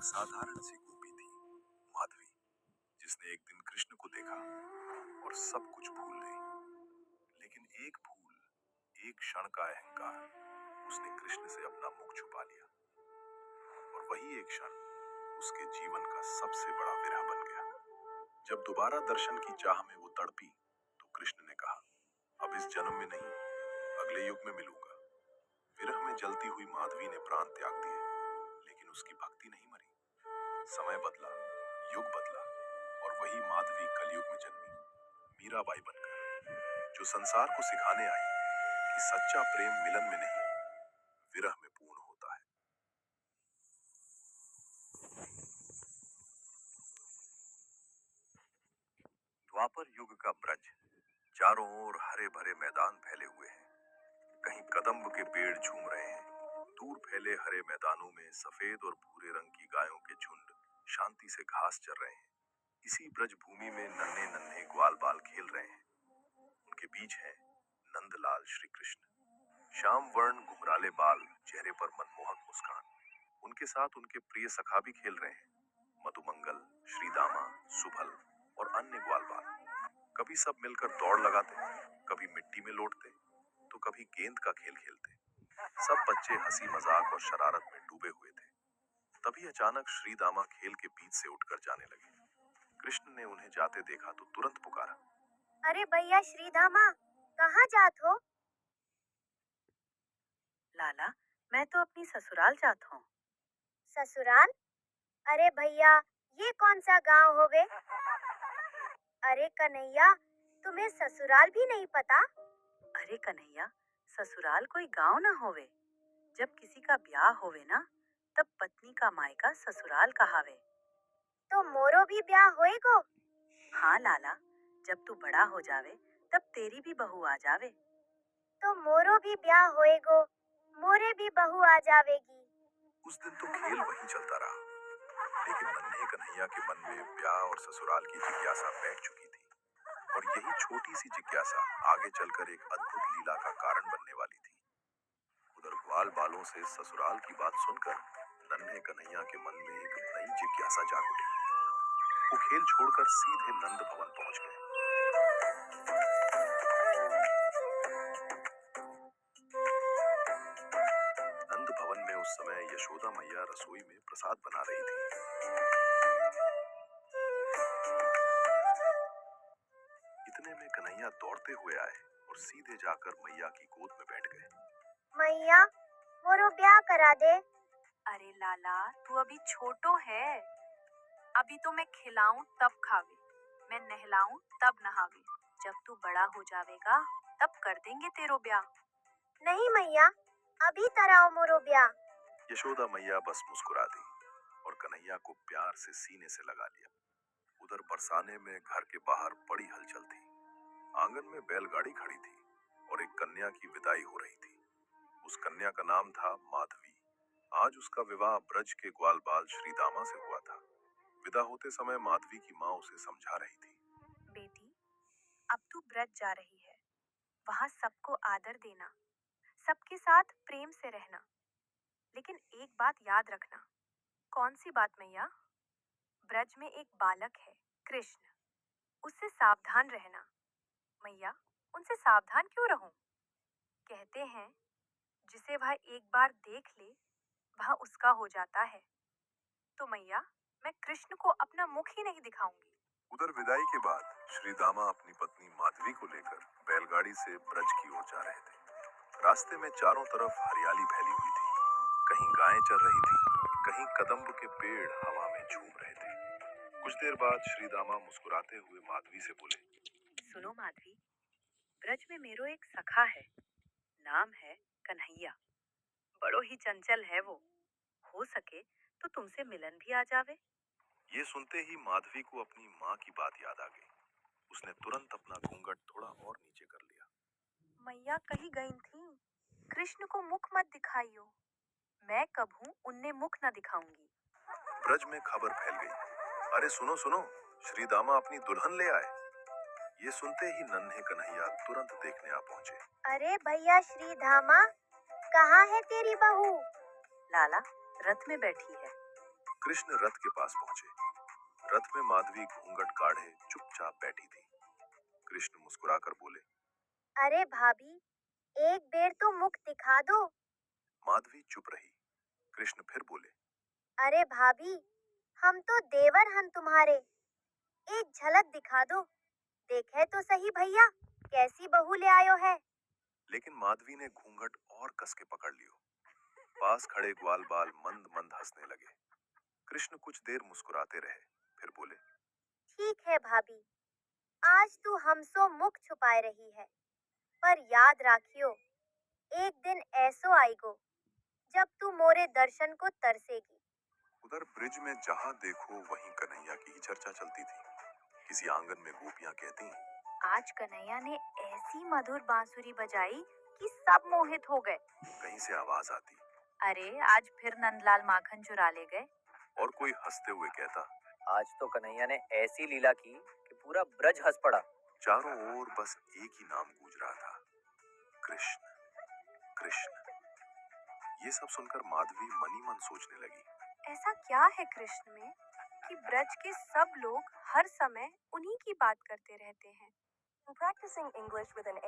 एक साधारण सी गोपी थी, माधवी, जिसने एक दिन कृष्ण को देखा और सब कुछ भूल गई। लेकिन एक भूल, एक क्षण का अहंकार, उसने कृष्ण से अपना मुख छुपा लिया और वही एक क्षण उसके जीवन का सबसे बड़ा विरह बन गया। जब दोबारा दर्शन की चाह में वो तड़पी तो कृष्ण ने कहा, अब इस जन्म में नहीं, अगले युग में मिलूंगा। विरह में जलती हुई माधवी ने प्राण त्याग दिए, लेकिन उसकी भक्ति नहीं मरी। समय बदला, युग बदला और वही माधवी कलयुग में जन्मी, मीराबाई बनकर, जो संसार को सिखाने आई कि सच्चा प्रेम मिलन में नहीं, विरह में पूर्ण होता है। द्वापर युग का ब्रज, चारों ओर हरे भरे मैदान फैले हुए हैं। कहीं कदम्ब के पेड़ झूम रहे हैं, दूर फैले हरे मैदानों में सफेद और भूरे रंग की गायों के झुंड शांति से घास चर रहे हैं। इसी ब्रज भूमि में नन्हे नन्हे ग्वाल बाल खेल रहे हैं। उनके बीच हैं नंदलाल श्री कृष्ण, श्याम वर्ण घुंघराले बाल, चेहरे पर मनमोहक मुस्कान। उनके साथ उनके प्रिय सखा भी खेल रहे हैं, मधुमंगल, श्रीदामा, सुभल और अन्य ग्वाल बाल। कभी सब मिलकर दौड़ लगाते, कभी मिट्टी में लौटते, तो कभी गेंद का खेल खेलते। सब बच्चे हंसी मजाक और शरारत में डूबे हुए थे। तभी अचानक श्रीदामा खेल के बीच से उठकर जाने लगे। कृष्ण ने उन्हें जाते देखा तो तुरंत पुकारा, अरे भैया श्रीदामा, कहाँ जात हो? लाला, मैं तो अपनी ससुराल जात हूँ। ससुराल? अरे भैया, ये कौन सा गांव होवे? अरे कन्हैया, तुम्हें ससुराल भी नहीं पता? अरे कन्हैया, ससुराल कोई गांव ना होवे। जब किसी का ब्याह होवे ना, तब पत्नी का मायका ससुराल कहावे। तो मोरो भी ब्याह होएगो? हाँ लाला, जब तू बड़ा हो जावे तब तेरी भी बहू आ जावे। तो मोरो भी ब्याह होएगो, मोरे भी बहू आ जावेगी। उस दिन तो खेल वहीं चलता रहा, लेकिन नन्हे कन्हैया के मन में ब्याह और ससुराल की जिज्ञासा बैठ चुकी थी। और यही छोटी सी जिज्ञासा आगे चलकर एक अद्भुत लीला का कारण बनने वाली थी। उधर ग्वाल बालों से ससुराल की बात सुनकर नन्हे कन्हैया के मन में एक नई जिज्ञासा जाग उठी। वो खेल छोड़कर सीधे नंद भवन पहुंच गए। नंद भवन में उस समय यशोदा मैया रसोई में प्रसाद बना रही थी। इतने में कन्हैया दौड़ते हुए आए और सीधे जाकर मैया की गोद में बैठ गए। मैया, मोरो ब्याह करा दे। अरे लाला, तू अभी छोटो है। अभी तो मैं खिलाऊं तब खावे, मैं नहलाऊं तब नहावे। जब तू बड़ा हो जावेगा तब कर देंगे तेरो ब्याह। नहीं मैया, अभी कराओ मोरो ब्याह। यशोदा मैया बस मुस्कुरा दी और कन्हैया को प्यार से सीने से लगा लिया। उधर बरसाने में घर के बाहर बड़ी हलचल थी। आंगन में बैलगाड़ी खड़ी थी और एक कन्या की विदाई हो रही थी। उस कन्या का नाम था माधवी। आज उसका विवाह ब्रज के ग्वालबाल श्रीदामा से हुआ था। विदा होते समय माधवी की माँ उसे समझा रही थी, बेटी, अब तू ब्रज जा रही है, वहाँ सबको आदर देना, सबके साथ प्रेम से रहना। लेकिन एक बात याद रखना। कौन सी बात मैया? ब्रज में एक बालक है, कृष्ण, उससे सावधान रहना। मैया, उनसे सावधान क्यों रहूं? कहते हैं जिसे वह एक बार देख ले वह उसका हो जाता है। तो मैया, मैं कृष्ण को अपना मुख ही नहीं दिखाऊंगी। उधर विदाई के बाद श्रीदामा अपनी पत्नी माधवी को लेकर बैलगाड़ी से ब्रज की ओर जा रहे थे। रास्ते में चारों तरफ हरियाली फैली हुई थी। कहीं गायें चर रही थी, कहीं कदम्ब के पेड़ हवा में झूम रहे थे। कुछ देर बाद श्रीदामा मुस्कुराते हुए माधवी से बोले, सुनो माधवी, ब्रज में मेरो एक सखा है, नाम है कन्हैया। बड़ो ही चंचल है वो। हो सके तो तुमसे मिलन भी आ जावे। ये सुनते ही माधवी को अपनी माँ की बात याद आ गई। उसने तुरंत अपना घूंघट थोड़ा और नीचे कर लिया। मैया कही गई थी, कृष्ण को मुख मत दिखाइयो। मैं कब हूँ उन्हें मुख न दिखाऊंगी। ब्रज में खबर फैल गई, अरे सुनो सुनो, श्रीदामा अपनी दुल्हन ले आए। ये सुनते ही नन्हे कन्हैया तुरंत देखने आ पहुंचे। अरे भैया श्रीदामा, कहाँ है तेरी बहू? लाला, रथ में बैठी है। कृष्ण रथ के पास पहुंचे। रथ में माधवी घूंघट काढ़े चुपचाप बैठी थी। कृष्ण मुस्कुराकर बोले। अरे भाभी, एक बेर तो मुख दिखा दो। माधवी चुप रही। कृष्ण फिर बोले। अरे भाभी, हम तो देवर हन तुम्हारे, एक झलक दिखा दो। देखे तो सही भैया, कैसी बहू ले आयो है। लेकिन माधवी ने घूंघट और कस के पकड़ लियो। पास खड़े ग्वाल बाल मंद मंद हंसने लगे। कृष्ण कुछ देर मुस्कुराते रहे, फिर बोले। ठीक है भाभी, आज तू हमसो मुख छुपाए रही है, पर याद राखियो, एक दिन ऐसो आएगो जब तू मोरे दर्शन को तरसेगी। उधर ब्रिज में जहां देखो वहीं कन्हैया की ही चर्चा चलती थी। किसी आंगन में गोपियां कहती। आज कन्हैया ने ऐसी मधुर बांसुरी बजाई कि सब मोहित हो गए। कहीं से आवाज आती। अरे आज फिर नंदलाल माखन चुरा ले गए। और कोई हंसते हुए कहता। आज तो कन्हैया ने ऐसी लीला की कि पूरा ब्रज हंस पड़ा। चारों ओर बस एक ही नाम गूंज रहा था, कृष्ण कृष्ण। ये सब सुनकर माधवी मनी मन सोचने लगी। ऐसा क्या है कृष्ण में कि ब्रज के सब लोग हर समय उन्हीं की बात करते रहते हैं। Practicing English with an